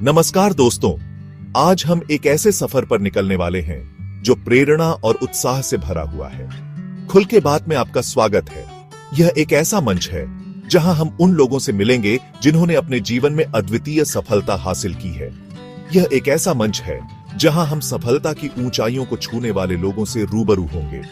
नमस्कार दोस्तों, आज हम एक ऐसे सफर पर निकलने वाले हैं जो प्रेरणा और उत्साह से भरा हुआ है। खुल के बात में आपका स्वागत है। यह एक ऐसा मंच है जहां हम उन लोगों से मिलेंगे जिन्होंने अपने जीवन में अद्वितीय सफलता हासिल की है। यह एक ऐसा मंच है जहां हम सफलता की ऊंचाइयों को छूने वाले लोगों से रूबरू होंगे,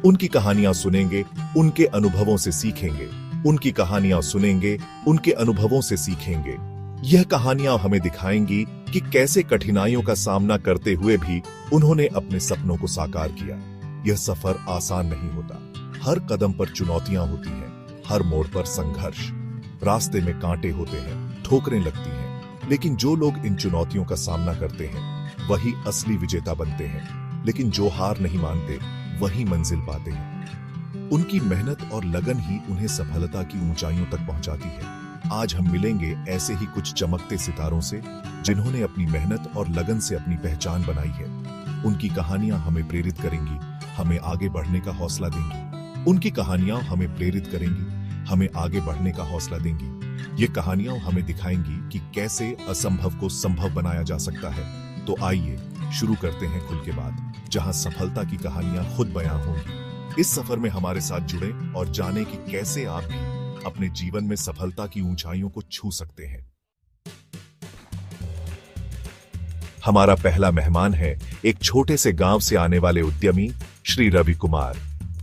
उनकी कहानियां सुनेंगे, उनके अनुभवों से सीखेंगे, उनकी कहानियां सुनेंगे, उनके अनुभवों से सीखेंगे। यह कहानियां हमें दिखाएंगी कि कैसे कठिनाइयों का सामना करते हुए भी उन्होंने अपने सपनों को साकार किया। यह सफर आसान नहीं होता। हर कदम पर चुनौतियां होती हैं, हर मोड़ पर संघर्ष, रास्ते में कांटे होते हैं, ठोकरें लगती हैं। लेकिन जो लोग इन चुनौतियों का सामना करते हैं वही असली विजेता बनते हैं। लेकिन जो हार नहीं मानते वही मंजिल पाते हैं। उनकी मेहनत और लगन ही उन्हें सफलता की ऊंचाइयों तक पहुंचाती है। आज हम मिलेंगे ऐसे ही कुछ चमकते सितारों से जिन्होंने अपनी मेहनत और लगन से अपनी पहचान बनाई है। उनकी कहानियां हमें प्रेरित करेंगी, हमें आगे बढ़ने का हौसला देंगी। उनकी कहानियां हमें प्रेरित करेंगी, हमें आगे बढ़ने का हौसला देंगी। ये कहानियां हमें दिखाएंगी कि कैसे असंभव को संभव बनाया जा सकता है। तो आइए शुरू करते हैं खुल के बात, जहां सफलता की कहानियां खुद बयां होंगी। इस सफर में हमारे साथ जुड़े और जाने कि कैसे आप भी अपने जीवन में सफलता की ऊंचाइयों को छू सकते हैं। हमारा पहला मेहमान है एक छोटे से गांव से आने वाले उद्यमी श्री रवि कुमार।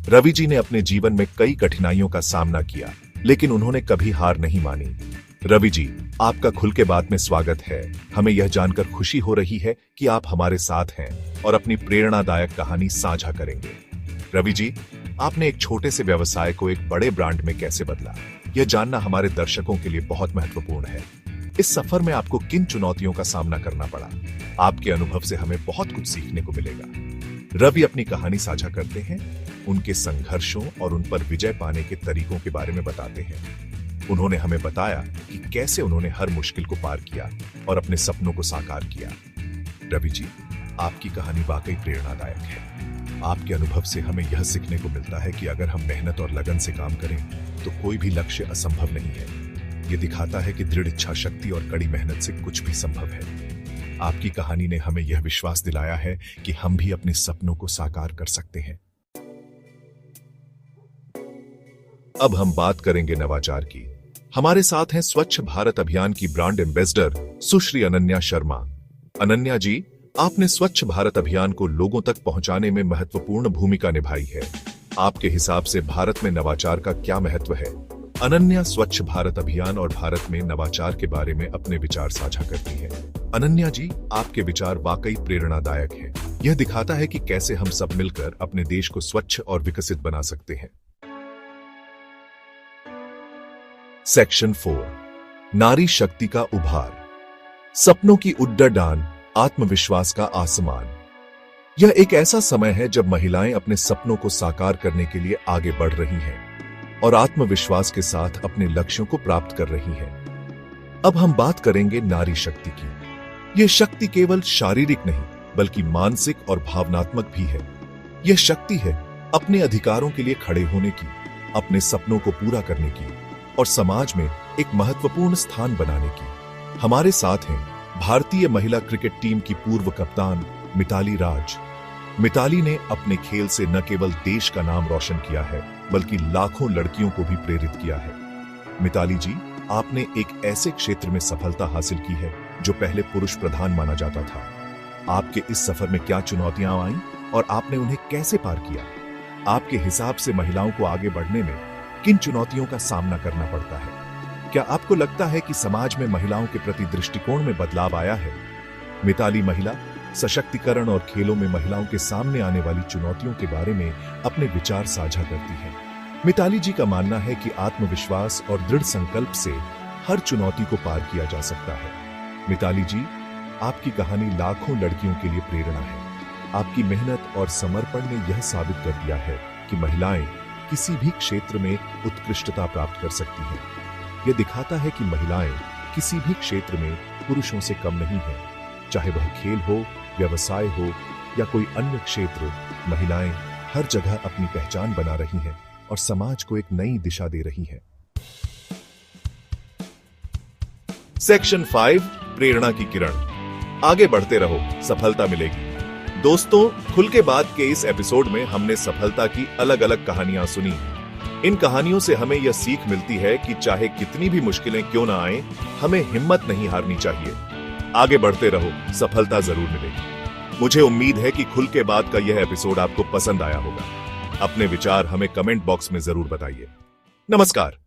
रवि जी ने अपने जीवन में कई कठिनाइयों का सामना किया, लेकिन उन्होंने कभी हार नहीं मानी। रवि जी, आपका खुल के बात में स्वागत है। हमें यह जानकर खुशी हो रही है कि आप हमारे साथ हैं और अपनी प्रेरणादायक कहानी साझा करेंगे। रवि जी, आपने एक छोटे से व्यवसाय को एक बड़े ब्रांड में कैसे बदला, यह जानना हमारे दर्शकों के लिए बहुत महत्वपूर्ण है। इस सफर में आपको किन चुनौतियों का सामना करना पड़ा? आपके अनुभव से हमें बहुत कुछ सीखने को मिलेगा। रवि अपनी कहानी साझा करते हैं, उनके संघर्षों और उन पर विजय पाने के तरीकों के बारे में बताते हैं। उन्होंने हमें बताया कि कैसे उन्होंने हर मुश्किल को पार किया और अपने सपनों को साकार किया। रवि जी, आपकी कहानी वाकई प्रेरणादायक है। आपके अनुभव से हमें यह सीखने को मिलता है कि अगर हम मेहनत और लगन से काम करें तो कोई भी लक्ष्य असंभव नहीं है। यह दिखाता है कि दृढ़ इच्छा शक्ति और कड़ी मेहनत से कुछ भी संभव है। आपकी कहानी ने हमें यह विश्वास दिलाया है कि हम भी अपने सपनों को साकार कर सकते हैं। अब हम बात करेंगे नवाचार की। हमारे साथ हैं स्वच्छ भारत अभियान की ब्रांड एम्बेसडर सुश्री अनन्या शर्मा। अनन्या जी, आपने स्वच्छ भारत अभियान को लोगों तक पहुंचाने में महत्वपूर्ण भूमिका निभाई है। आपके हिसाब से भारत में नवाचार का क्या महत्व है? अनन्या स्वच्छ भारत अभियान और भारत में नवाचार के बारे में अपने विचार साझा करती हैं। अनन्या जी, आपके विचार वाकई प्रेरणादायक हैं। यह दिखाता है कि कैसे हम सब मिलकर अपने देश को स्वच्छ और विकसित बना सकते हैं। सेक्शन 4, नारी शक्ति का उभार। सपनों की उड्डाण, आत्मविश्वास का आसमान। यह एक ऐसा समय है जब महिलाएं अपने सपनों को साकार करने के लिए आगे बढ़ रही हैं और आत्मविश्वास के साथ अपने लक्ष्यों को प्राप्त कर रही हैं। अब हम बात करेंगे नारी शक्ति की। यह शक्ति केवल शारीरिक नहीं बल्कि मानसिक और भावनात्मक भी है। यह शक्ति है अपने अधिकारों के लिए खड़े होने की, अपने सपनों को पूरा करने की और समाज में एक महत्वपूर्ण स्थान बनाने की। हमारे साथ हैं भारतीय महिला क्रिकेट टीम की पूर्व कप्तान मिताली राज। मिताली ने अपने खेल से न केवल देश का नाम रोशन किया है बल्कि लाखों लड़कियों को भी प्रेरित किया है। मिताली जी, आपने एक ऐसे क्षेत्र में सफलता हासिल की है जो पहले पुरुष प्रधान माना जाता था। आपके इस सफर में क्या चुनौतियां आईं और आपने उन्हें कैसे पार किया? आपके हिसाब से महिलाओं को आगे बढ़ने में किन चुनौतियों का सामना करना पड़ता है? क्या आपको लगता है कि समाज में महिलाओं के प्रति दृष्टिकोण में बदलाव आया है? मिताली महिला सशक्तिकरण और खेलों में महिलाओं के सामने आने वाली चुनौतियों के बारे में अपने विचार साझा करती हैं। मिताली जी का मानना है कि आत्मविश्वास और दृढ़ संकल्प से हर चुनौती को पार किया जा सकता है। मिताली जी, आपकी कहानी लाखों लड़कियों के लिए प्रेरणा है। आपकी मेहनत और समर्पण ने यह साबित कर दिया है कि महिलाएं किसी भी क्षेत्र में उत्कृष्टता प्राप्त कर सकती हैं। यह दिखाता है कि महिलाएं किसी भी क्षेत्र में पुरुषों से कम नहीं हैं। चाहे वह खेल हो, व्यवसाय हो या कोई अन्य क्षेत्र, महिलाएं हर जगह अपनी पहचान बना रही हैं और समाज को एक नई दिशा दे रही हैं। सेक्शन 5, प्रेरणा की किरण। आगे बढ़ते रहो, सफलता मिलेगी। दोस्तों, खुल के बात के इस एपिसोड में हमने सफलता की अलग अलग कहानियां सुनी। इन कहानियों से हमें यह सीख मिलती है कि चाहे कितनी भी मुश्किलें क्यों ना आए, हमें हिम्मत नहीं हारनी चाहिए। आगे बढ़ते रहो, सफलता जरूर मिलेगी। मुझे उम्मीद है कि खुल के बात का यह एपिसोड आपको पसंद आया होगा। अपने विचार हमें कमेंट बॉक्स में जरूर बताइए। नमस्कार।